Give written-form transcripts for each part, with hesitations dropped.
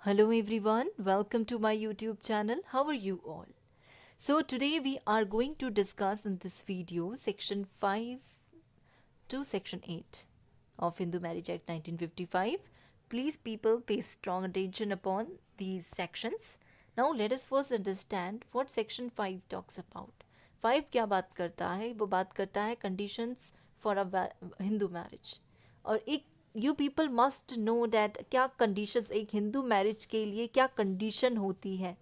Hello everyone, welcome to my YouTube channel. How are you all? So today we are going to discuss in this video section 5 to section 8 of Hindu Marriage Act 1955. Please people pay strong attention upon these sections. Now let us first understand what section 5 talks about. 5 क्या बात करता है? वो बात करता है conditions for a Hindu marriage. और एक you people must know that क्या कंडीशंस एक हिंदू मैरिज के लिए क्या कंडीशन होती है.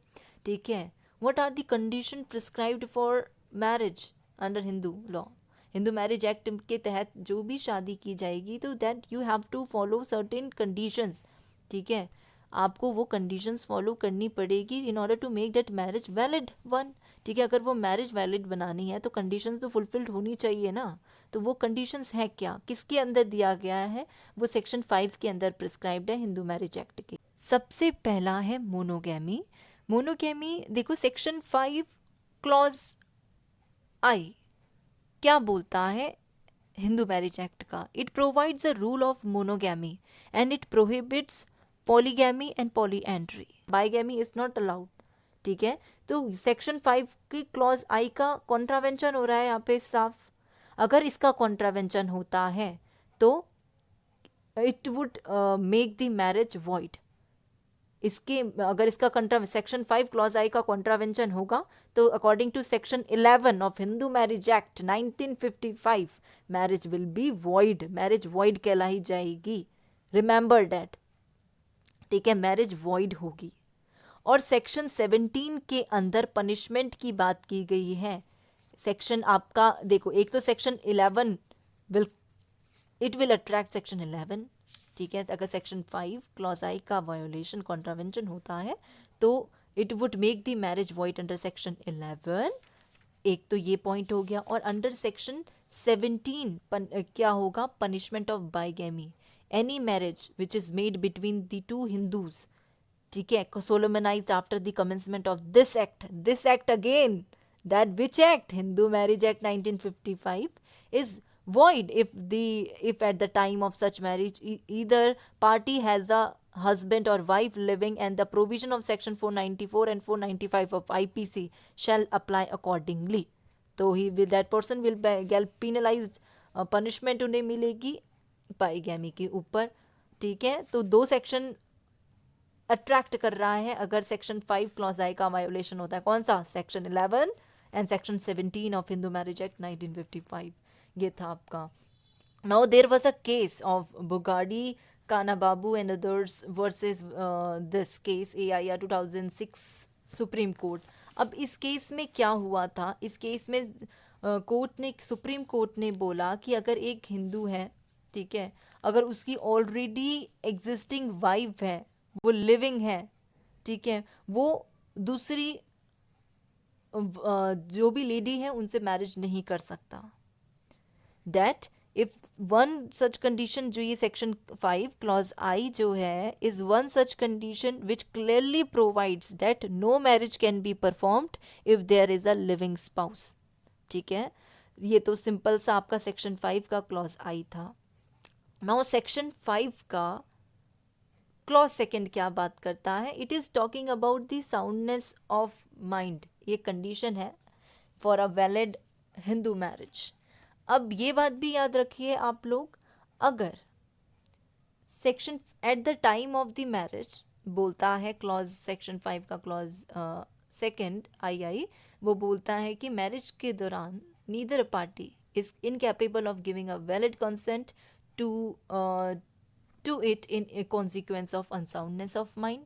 ठीक है, what are the condition prescribed for marriage under Hindu law. Hindu marriage act के तहत जो भी शादी की जाएगी तो that you have to follow certain conditions. ठीक है, आपको वो कंडीशंस फॉलो करनी पड़ेगी in order to make that marriage valid one. ठीक है, अगर वो मैरिज वैलिड बनानी है तो कंडीशंस तो फुलफिल्ड होनी चाहिए ना. तो वो कंडीशंस हैं क्या, किसके अंदर दिया गया है, वो सेक्शन 5 के अंदर प्रिस्क्राइब्ड है हिंदू मैरिज एक्ट के. सबसे पहला है मोनोगैमी. मोनोगैमी देखो सेक्शन 5 क्लॉज आई क्या बोलता है हिंदू मैरिज एक्ट का. It provides a rule of monogamy and it prohibits polygamy and polyandry. Bigamy is not allowed. ठीक है, तो सेक्शन 5 की क्लॉज आई का कॉन्ट्रावेंशन हो रहा है यहाँ पे साफ. अगर इसका कॉन्ट्रावेंशन होता है तो it would make the marriage void. इसके अगर इसका सेक्शन 5 क्लॉज आई का कॉन्ट्रावेंशन होगा तो according to section 11 of Hindu marriage act 1955 marriage will be void. Marriage void कहलाई जाएगी. Remember that. ठीक है, मैरिज वॉइड होगी. और सेक्शन 17 के अंदर पनिशमेंट की बात की गई है. सेक्शन आपका देखो, एक तो सेक्शन 11 विल अट्रैक्ट सेक्शन 11. ठीक है, अगर सेक्शन 5 क्लॉज आई का वायोलेशन कॉन्ट्रावेंशन होता है तो it would make the marriage void under section 11. एक तो ये पॉइंट हो गया. और अंडर सेक्शन 17 क्या होगा, punishment of bigamy. Any marriage which is made between the two Hindus. ठीक है, solemnized after the commencement of this act again, that which act, Hindu Marriage Act 1955, is void if at the time of such marriage either party has a husband or wife living, and the provision of section 494 and 495 of IPC shall apply accordingly. तो that person will get penalized. punishment उन्हें मिलेगी पाईगैमी के ऊपर. ठीक है, तो दो section attract कर रहा है अगर सेक्शन 5 क्लॉज आई का वायोलेशन होता है. कौन सा, section 11 and section 17 of Hindu marriage act 1955. ये था आपका. Now there was a case of Bugadi Kana Babu and others versus this case AIR 2006 supreme court. अब इस केस में क्या हुआ था, इस केस में सुप्रीम कोर्ट ने बोला कि अगर एक हिंदू है, ठीक है, अगर उसकी ऑलरेडी एग्जिस्टिंग वाइफ है, वो लिविंग है, ठीक है, वो दूसरी जो भी लेडी है उनसे मैरिज नहीं कर सकता. That if one such condition, जो ये सेक्शन 5 क्लॉज आई जो है, is one such condition which clearly provides that no marriage can be performed if there is a living spouse. ठीक है, ये तो सिंपल सा आपका सेक्शन 5 का क्लॉज आई था. नाउ सेक्शन 5 का क्लॉज सेकेंड क्या बात करता है, it is talking about the soundness of mind. ये कंडीशन है for a valid Hindu marriage. अब ये बात भी याद रखिए आप लोग, अगर section eight the time of the marriage बोलता है क्लॉज सेक्शन 5 का क्लॉज सेकेंड II, वो बोलता है कि मैरिज के दौरान neither party is incapable of giving a valid consent to it in a consequence of unsoundness of mind.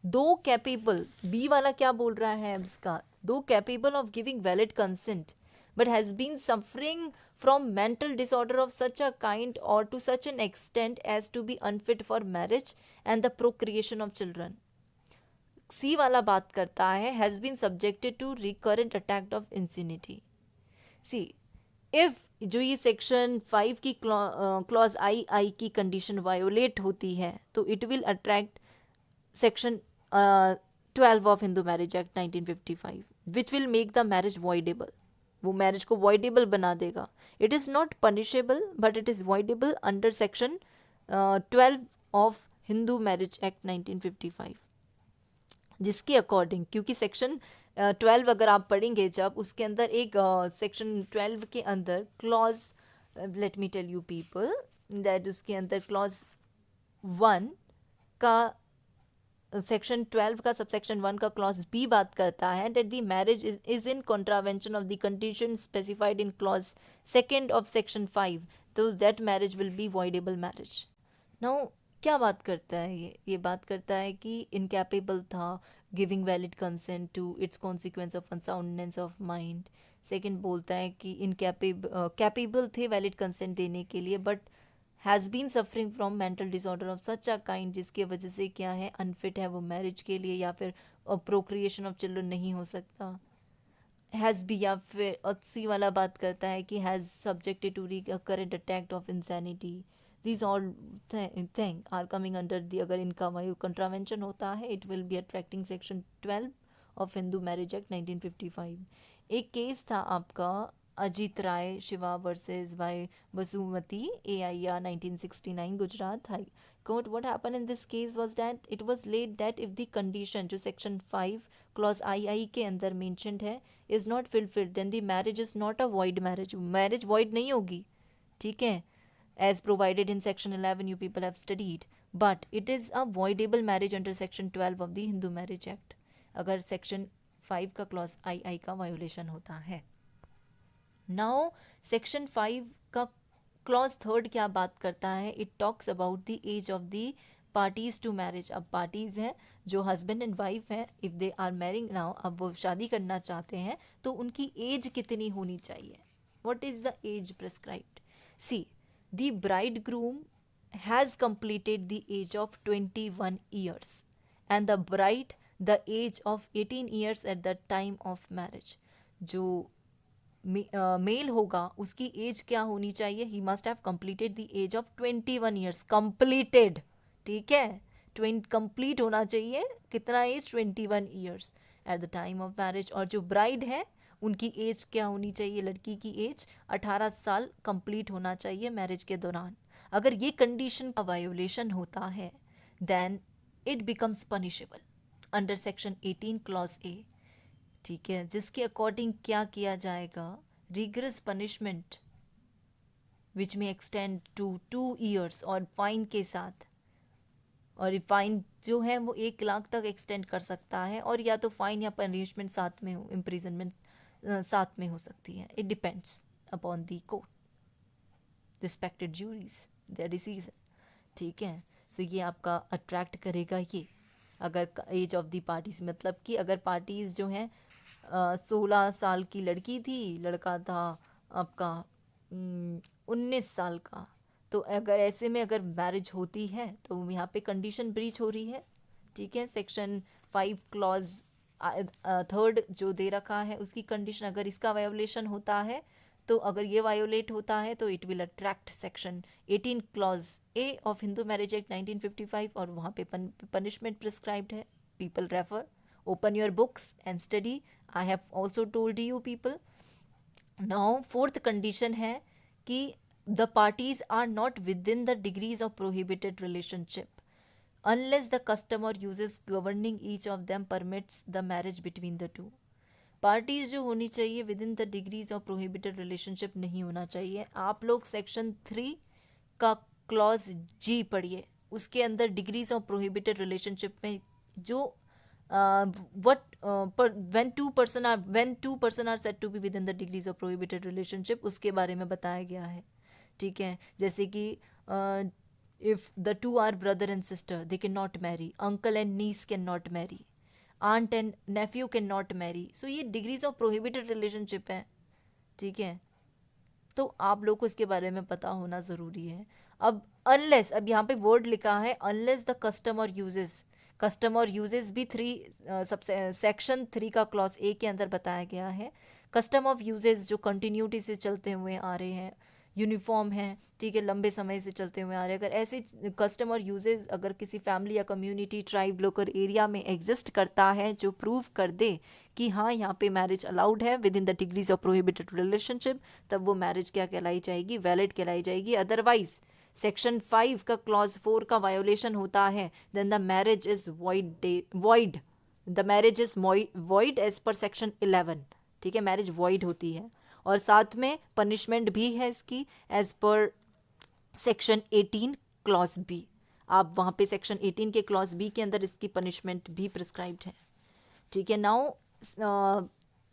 दो कैपेबल, बी वाला क्या बोल रहा है इसका, दो capable of giving valid consent but has been suffering from mental disorder of such a kind or to such an extent as to be unfit for marriage and the procreation of children. सी वाला बात करता है has been subjected to recurrent attack of insanity. See if जो ये section 5 की clause आई की condition violet होती है तो it will attract section 12 of Hindu marriage act 1955 which will make the marriage voidable. वो मैरिज को वॉइडेबल बना देगा. It is not punishable but it is voidable under section 12 of Hindu marriage act 1955. जिसके according, क्योंकि section 12 अगर आप पढ़ेंगे जब, उसके अंदर एक सेक्शन 12 के अंदर clause, let me tell you people that उसके अंदर क्लॉज 1 का, सेक्शन 12 का सबसेक्शन 1 का क्लॉज बी बात करता है that the marriage is in contravention of the condition specified in clause second of section 5, तो that marriage will B voidable marriage. Now क्या बात करता है ये बात करता है कि इनकैपेबल था giving valid consent to its consequence of unsoundness of mind. Second बोलता है कि कैपेबल थे वैलिड कंसेंट देने के लिए, but has been suffering from mental disorder of such a kind, जिसकी वजह से क्या है, अनफिट है वो मैरिज के लिए, या फिर प्रोक्रिएशन ऑफ चिल्ड्रन नहीं हो सकता। हैज़ बी, या फिर सी वाला बात करता है कि has subjected to recurrent attack of insanity. These all thing are coming under the, अगर इनका वही कंट्रावेंशन होता है it will be attracting section 12 of Hindu marriage act 1955। एक केस था आपका Ajit Rai Shiva versus Bai Basumati AIR 1969 Gujarat high court. What happened in this case was that it was laid that if the condition जो section 5 clause II के अंदर mentioned है is not fulfilled then the marriage is not a void marriage, marriage void नहीं होगी, ठीक है, as provided in section 11 you people have studied, but it is a voidable marriage under section 12 of the Hindu Marriage Act, अगर section 5 का clause II का violation होता है। Now section 5 का क्लॉज 3 क्या बात करता है, it talks about the age of the parties to marriage. अब पार्टीज हैं जो हस्बैंड एंड वाइफ हैं, if they are marrying now, अब वो शादी करना चाहते हैं तो उनकी एज कितनी होनी चाहिए, what is the age prescribed. See the bride groom has completed the age of 21 years and the bride the age of 18 years at the time of marriage। जो मेल होगा उसकी एज क्या होनी चाहिए, he must have completed the age of 21 years, completed, ठीक है, complete होना चाहिए कितना age, 21 years at the time of marriage. और जो ब्राइड है उनकी एज क्या होनी चाहिए, लड़की की एज 18 साल कंप्लीट होना चाहिए मैरिज के दौरान। अगर ये कंडीशन का वायोलेशन होता है then it becomes punishable under section 18 clause A, ठीक है, जिसके अकॉर्डिंग क्या किया जाएगा, रिगरस पनिशमेंट विच में एक्सटेंड टू 2 years और फाइन के साथ, और फाइन जो है वो 1 लाख तक एक्सटेंड कर सकता है, और या तो फाइन या पनिशमेंट साथ में हो, इम्प्रिजनमेंट साथ में हो सकती है, it depends upon the court respected juries their decision, ठीक है। सो ये आपका अट्रैक्ट करेगा ये, अगर एज ऑफ दी पार्टीज, मतलब कि अगर पार्टीज जो हैं 16 साल की लड़की थी, लड़का था आपका 19 साल का, तो अगर ऐसे में अगर मैरिज होती है तो यहाँ पे कंडीशन ब्रीच हो रही है, ठीक है। सेक्शन 5 क्लॉज 3 जो दे रखा है उसकी कंडीशन, अगर इसका वायोलेशन होता है तो अगर ये वायोलेट होता है तो it will attract section 18 clause A of Hindu marriage act 1955, और वहाँ पे पनिशमेंट प्रिस्क्राइब्ड है। People refer, open your books and study, I have also told you people। now 4th condition है कि the parties are not within the degrees of prohibited relationship unless the custom or uses governing each of them permits the marriage between the two। Parties जो होनी चाहिए with in the degrees of prohibited relationship नहीं होना चाहिए। आप लोग section 3 का clause G पढ़िए, उसके अंदर डिग्रीज ऑफ प्रोहिबिटेड रिलेशनशिप में जो when two person are said to be within the degrees of prohibited relationship उसके बारे में बताया गया है, ठीक है। जैसे कि if the two are brother and sister they cannot marry, uncle and niece cannot marry, aunt and nephew cannot marry, so ये degrees of prohibited relationship है, ठीक है। तो आप लोग को इसके बारे में पता होना ज़रूरी है। अब अनलेस, अब यहाँ पे वर्ड लिखा है अनलेस द कस्टम और यूजेस, कस्टम और यूजेस भी सेक्शन 3 का क्लॉज A के अंदर बताया गया है। कस्टम ऑफ यूजेस जो कंटिन्यूटी से चलते हुए आ रहे हैं, यूनिफॉर्म है, ठीक है, लंबे समय से चलते हुए आ रहे हैं, अगर ऐसे कस्टम और यूजेस अगर किसी फैमिली या कम्युनिटी, ट्राइब, लोकल एरिया में एग्जिस्ट करता है जो प्रूव कर दे कि हाँ यहाँ पे मैरिज अलाउड है with in the degrees of prohibited relationship, तब वो मैरिज क्या कहलाई जाएगी, वैलिड कहलाई जाएगी। अदरवाइज सेक्शन 5 का क्लॉज 4 का वायोलेशन होता है then the marriage is void, the marriage is void as per section 11, ठीक है, मैरिज वॉइड होती है। और साथ में पनिशमेंट भी है इसकी as per section 18 clause B. आप वहाँ पे सेक्शन 18 के क्लॉज बी के अंदर इसकी पनिशमेंट भी प्रिस्क्राइब्ड है, ठीक है। Now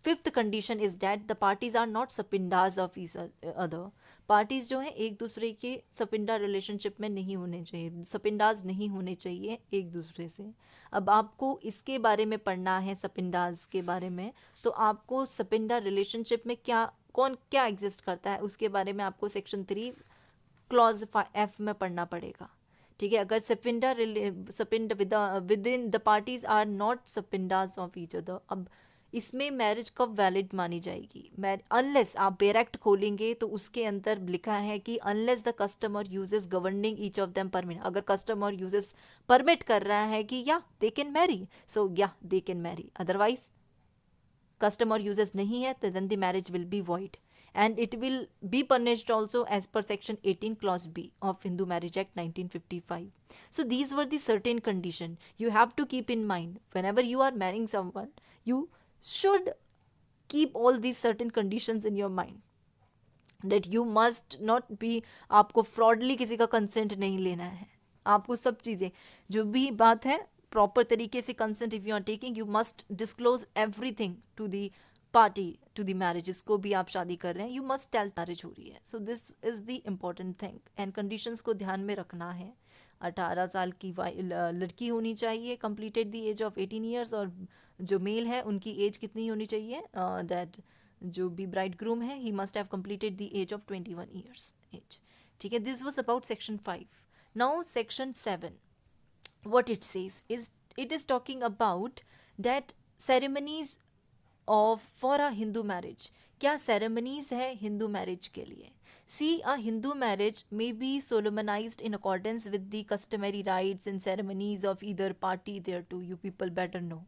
fifth condition is that the parties are not sapindas of each other. Parties जो हैं एक दूसरे के सपिंडा रिलेशनशिप में नहीं होने चाहिए, सपिंडाज नहीं होने चाहिए एक दूसरे से। अब आपको इसके बारे में पढ़ना है सपिंडाज के बारे में, तो आपको सपिंडा रिलेशनशिप में क्या एग्जिस्ट करता है उसके बारे में आपको सेक्शन 3 क्लॉज एफ में पढ़ना पड़ेगा, ठीक है। अगर sapinda within the parties are not sapindas of each other, अब इसमें मैरिज कब वैलिड मानी जाएगी? अनलेस आप बेरेक्ट खोलेंगे तो उसके अंदर लिखा है कि unless the customer uses governing each of them permit. अगर कस्टमर यूजेस परमिट कर रहा है कि या दे कैन मैरी, सो या they can marry, otherwise customer uses नहीं है तो then the marriage will be void and it will be punished also as per section 18 clause B of Hindu Marriage Act 1955. So these were the certain condition you have to keep in mind whenever you are marrying someone. You should keep all these certain conditions in your mind that you must not be, आपको fraudly किसी का consent नहीं लेना है, आपको सब चीज़ें जो भी बात है प्रॉपर तरीके से consent if you are taking, you must disclose everything to the party, to the marriage, जिसको भी आप शादी कर रहे हैं, यू मस्ट टेल मैरिज हो रही है। So this is the important thing and conditions को ध्यान में रखना है। 18 साल की लड़की होनी चाहिए, completed the age of 18 years, और जो मेल है उनकी एज कितनी होनी चाहिए, दैट जो भी ब्राइड ग्रूम है he must have completed the age of 21 years age, ठीक है। This was about section 5। Now section 7, what it says is it is talking about that ceremonies of for a Hindu marriage, क्या ceremonies है Hindu marriage के लिए? See, a Hindu marriage may be solemnized in accordance with the customary rites and ceremonies of either party thereto. You people better know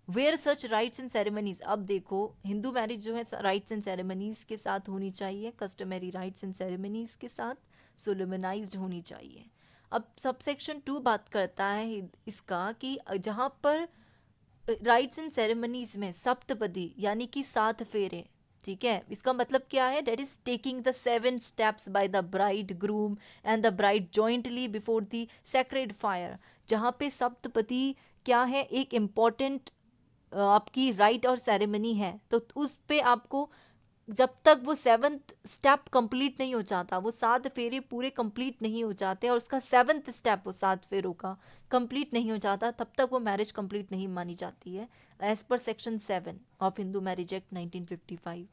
where such rites and ceremonies. अब देखो Hindu marriage जो है rights and ceremonies के साथ होनी चाहिए, customary rights and ceremonies के साथ सोलमनाइज्ड होनी चाहिए। अब सबसेक्शन 2 बात करता है इसका कि जहाँ पर राइट्स एंड सेरेमनीज में सप्तपदी यानी कि 7 फेरे, ठीक है, इसका मतलब क्या है? That is taking the 7 steps by the bride groom and the bride jointly before the sacred fire. जहाँ पे सप्तपदी क्या है, एक इम्पॉर्टेंट आपकी राइट और सेरेमनी है, तो उस पे आपको जब तक वो 7th स्टेप कंप्लीट नहीं हो जाता, वो 7 फेरे पूरे कंप्लीट नहीं हो जाते और उसका 7th स्टेप वो 7 फेरों का कंप्लीट नहीं हो जाता, तब तक वो मैरिज कंप्लीट नहीं मानी जाती है as per section 7 of Hindu marriage act 1955।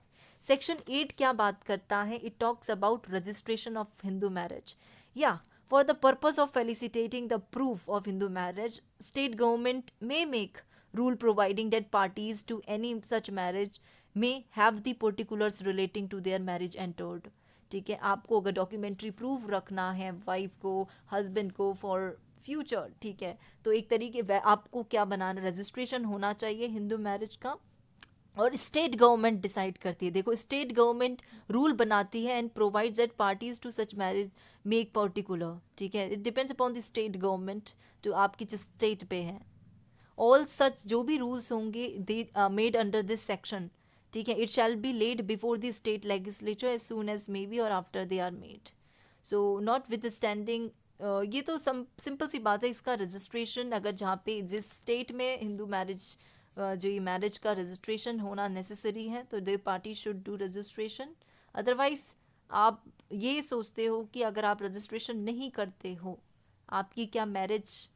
Section 8 क्या बात करता है? It talks about registration of Hindu marriage. या for the purpose of felicitating the proof of Hindu marriage, state government may make rule providing that parties to any such marriage may have the particulars relating to their marriage entered, ठीक है। आपको अगर documentary proof रखना है wife को, husband को for future, ठीक है, तो एक तरीके आपको क्या बनाना, रजिस्ट्रेशन होना चाहिए हिंदू मैरिज का, और स्टेट गवर्नमेंट डिसाइड करती है। देखो स्टेट गवर्नमेंट रूल बनाती है and provides that parties to such marriage make particular, ठीक है, it depends upon the state government, जो आपकी जिस स्टेट पे है। ऑल सच जो भी रूल्स होंगे they made under this section, ठीक है, it shall be laid before the state legislature as soon as may be और after they are made. So notwithstanding, ये तो सिंपल सी बात है, इसका रजिस्ट्रेशन अगर जहाँ पे जिस स्टेट में हिंदू मैरिज जो ये मैरिज का रजिस्ट्रेशन होना नेसेसरी है, तो the party should do registration. Otherwise आप ये सोचते हो कि अगर आप रजिस्ट्रेशन नहीं करते हो, आपकी क्या मैरिज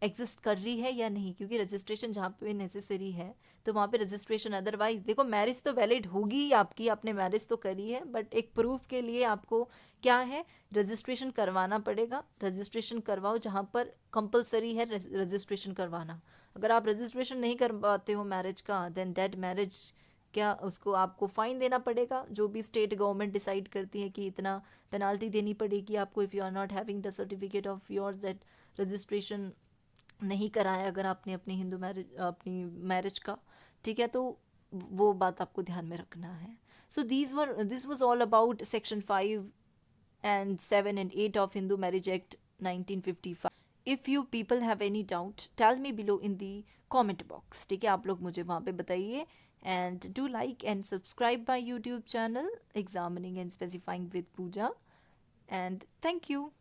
एग्जिस्ट कर रही है या नहीं, क्योंकि रजिस्ट्रेशन जहाँ पे नेसेसरी है तो वहाँ पे रजिस्ट्रेशन। अदरवाइज देखो मैरिज तो वैलिड होगी ही आपकी, आपने मैरिज तो करी है, बट एक प्रूफ के लिए आपको क्या है, रजिस्ट्रेशन करवाना पड़ेगा। रजिस्ट्रेशन करवाओ जहाँ पर कंपलसरी है रजिस्ट्रेशन करवाना। अगर आप रजिस्ट्रेशन नहीं करवाते हो मैरिज का, देन दैट मैरिज क्या उसको आपको फ़ाइन देना पड़ेगा, जो भी स्टेट गवर्नमेंट डिसाइड करती है कि इतना पेनाल्टी देनी पड़ेगी आपको if you are not having the certificate of yours that registration नहीं कराया अगर आपने अपनी मैरिज का, ठीक है, तो वो बात आपको ध्यान में रखना है। So this was all about section 5 and 7 and 8 of Hindu Marriage Act 1955. If you people have any doubt tell me below in the comment box, ठीक है, आप लोग मुझे वहाँ पे बताइए. And do like and subscribe my YouTube channel examining and specifying with Pooja. And thank you.